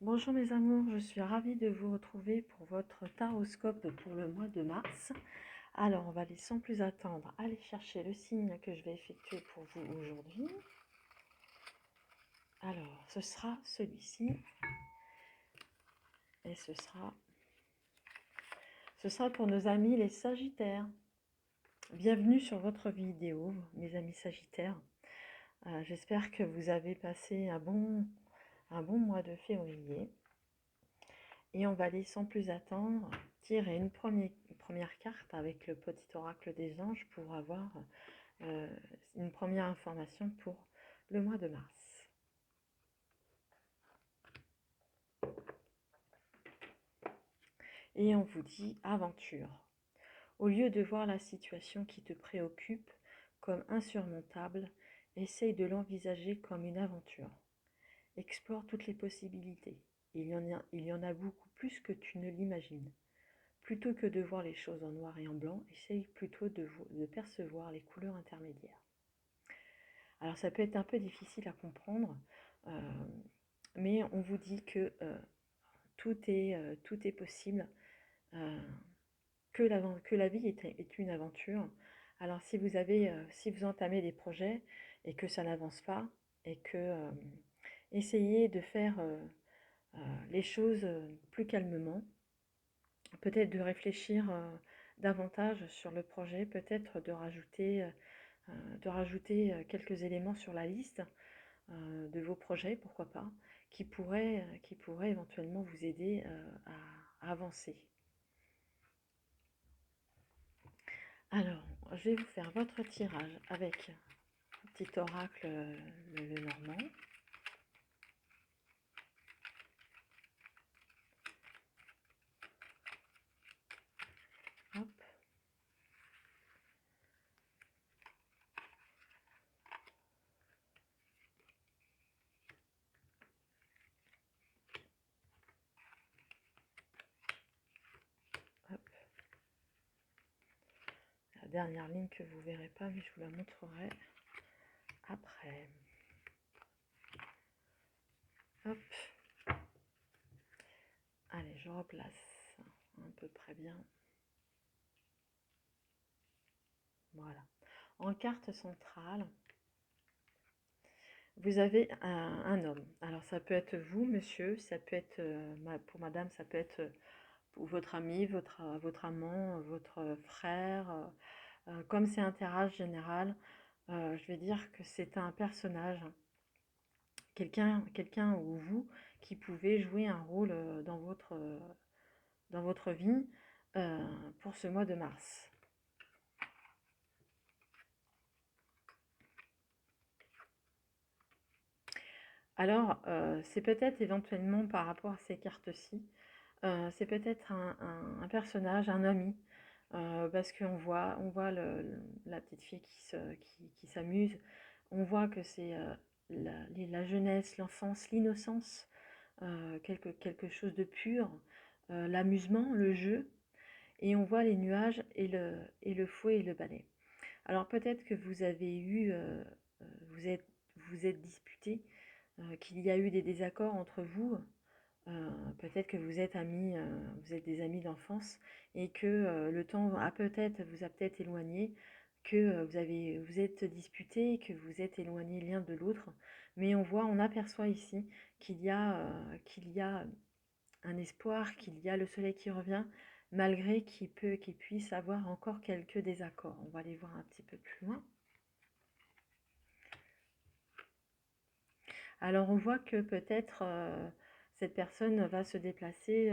Bonjour mes amours, je suis ravie de vous retrouver pour votre taroscope pour le mois de mars. Alors on va aller sans plus attendre aller chercher le signe que je vais effectuer pour vous aujourd'hui. Alors ce sera celui-ci et ce sera pour nos amis les Sagittaires. Bienvenue sur votre vidéo mes amis Sagittaires. J'espère que vous avez passé un bon mois de février. Et on va aller sans plus attendre tirer une première carte avec le petit oracle des anges pour avoir une première information pour le mois de mars. Et on vous dit aventure. Au lieu de voir la situation qui te préoccupe comme insurmontable, essaye de l'envisager comme une aventure. Explore toutes les possibilités. Il y en a beaucoup plus que tu ne l'imagines. Plutôt que de voir les choses en noir et en blanc, essaye plutôt de percevoir les couleurs intermédiaires. Alors ça peut être un peu difficile à comprendre, mais on vous dit que tout est possible, que la vie est une aventure. Alors si vous entamez des projets et que ça n'avance pas, et que essayez de faire les choses plus calmement, peut-être de réfléchir davantage sur le projet, peut-être de rajouter quelques éléments sur la liste de vos projets, pourquoi pas, qui pourraient éventuellement vous aider à avancer. Alors, je vais vous faire votre tirage avec un petit oracle, le normand. Hop. Hop. La dernière ligne que vous ne verrez pas, mais je vous la montrerai après. Hop. Allez, je replace à peu près bien. Voilà. En carte centrale, vous avez un homme. Alors ça peut être vous, monsieur, ça peut être pour madame, ça peut être pour votre ami, votre amant, votre frère. Comme c'est un tirage général, je vais dire que c'est un personnage, quelqu'un ou vous qui pouvez jouer un rôle dans votre vie pour ce mois de mars. Alors, c'est peut-être éventuellement par rapport à ces cartes-ci, c'est peut-être un personnage, un ami, parce qu'on voit la petite fille qui s'amuse, on voit que c'est la jeunesse, l'enfance, l'innocence, quelque chose de pur, l'amusement, le jeu, et on voit les nuages et le fouet et le balai. Alors peut-être que vous avez eu, vous êtes disputés, qu'il y a eu des désaccords entre vous, peut-être que vous êtes amis, vous êtes des amis d'enfance et que le temps vous a peut-être éloigné, que vous êtes disputés, que vous êtes éloignés l'un de l'autre, mais on aperçoit ici qu'il y a un espoir, qu'il y a le soleil qui revient, malgré qu'il puisse avoir encore quelques désaccords. On va aller voir un petit peu plus loin. Alors on voit que peut-être cette personne va se déplacer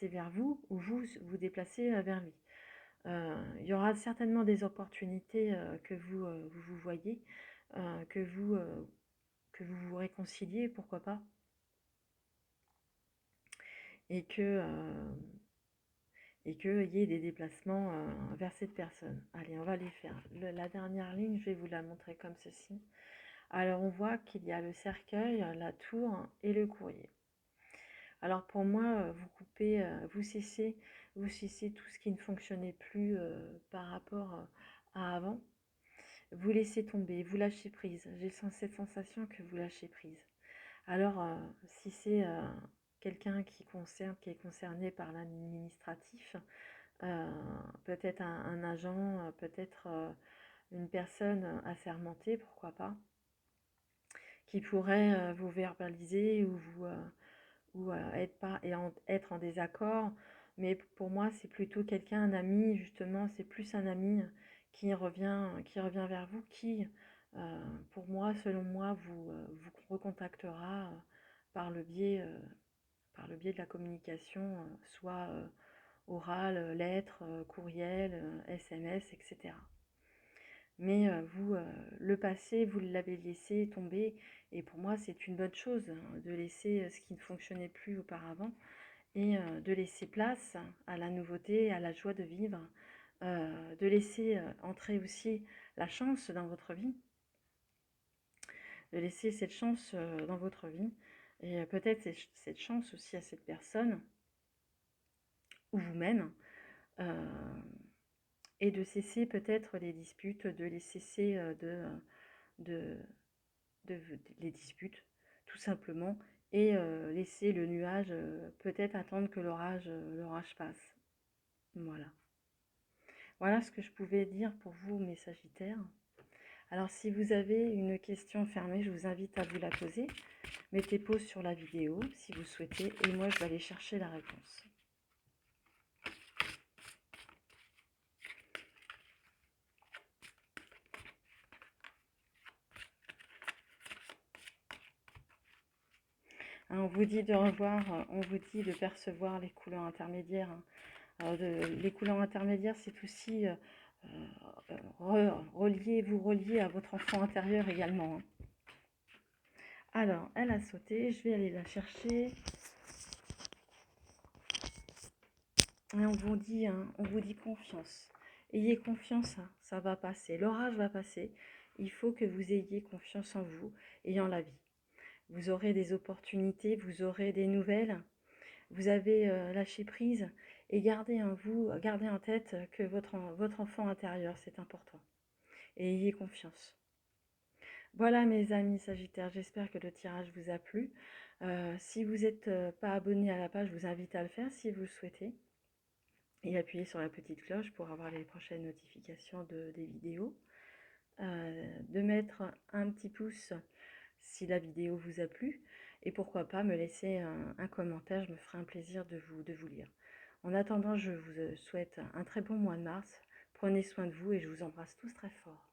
vers vous, ou vous déplacer vers lui. Il y aura certainement des opportunités que vous voyez, que vous vous réconciliez, pourquoi pas, et qu'il y ait des déplacements vers cette personne. Allez, on va les faire. La dernière ligne, je vais vous la montrer comme ceci. Alors on voit qu'il y a le cercueil, la tour et le courrier. Alors pour moi, vous coupez, vous cessez tout ce qui ne fonctionnait plus par rapport à avant. Vous laissez tomber, vous lâchez prise. J'ai cette sensation que vous lâchez prise. Alors si c'est quelqu'un qui est concerné par l'administratif, euh, peut-être un agent, peut-être une personne assermentée, pourquoi pas, qui pourrait vous verbaliser ou être en désaccord. Mais pour moi, c'est plutôt quelqu'un, un ami, justement, c'est plus un ami qui revient vers vous, pour moi, selon moi, vous recontactera par le biais de la communication, soit orale, lettre, courriel, SMS, etc. Mais le passé, vous l'avez laissé tomber, et pour moi, c'est une bonne chose de laisser ce qui ne fonctionnait plus auparavant, et de laisser place à la nouveauté, à la joie de vivre, de laisser entrer aussi la chance dans votre vie, de laisser cette chance dans votre vie, et peut-être cette chance aussi à cette personne, ou vous-même, euh, et de cesser peut-être les disputes, de les cesser de, de les disputes, tout simplement, et laisser le nuage, peut-être attendre que l'orage passe. Voilà. Voilà ce que je pouvais dire pour vous, mes Sagittaires. Alors, si vous avez une question fermée, je vous invite à vous la poser. Mettez pause sur la vidéo si vous souhaitez, et moi, je vais aller chercher la réponse. Hein, on vous dit de revoir, on vous dit de percevoir les couleurs intermédiaires. Les couleurs intermédiaires, c'est aussi vous relier à votre enfant intérieur également. Hein. Alors, elle a sauté, je vais aller la chercher. Et on vous dit confiance. Ayez confiance, hein, ça va passer. L'orage va passer. Il faut que vous ayez confiance en vous et en la vie. Vous aurez des opportunités, vous aurez des nouvelles. Vous avez lâché prise, et gardez en tête que votre enfant intérieur, c'est important. Et ayez confiance. Voilà mes amis Sagittaires, j'espère que le tirage vous a plu. Si vous n'êtes pas abonné à la page, je vous invite à le faire si vous le souhaitez. Et appuyez sur la petite cloche pour avoir les prochaines notifications des vidéos. De mettre un petit pouce si la vidéo vous a plu. Et pourquoi pas me laisser un commentaire, je me ferai un plaisir de vous lire. En attendant, je vous souhaite un très bon mois de mars. Prenez soin de vous et je vous embrasse tous très fort.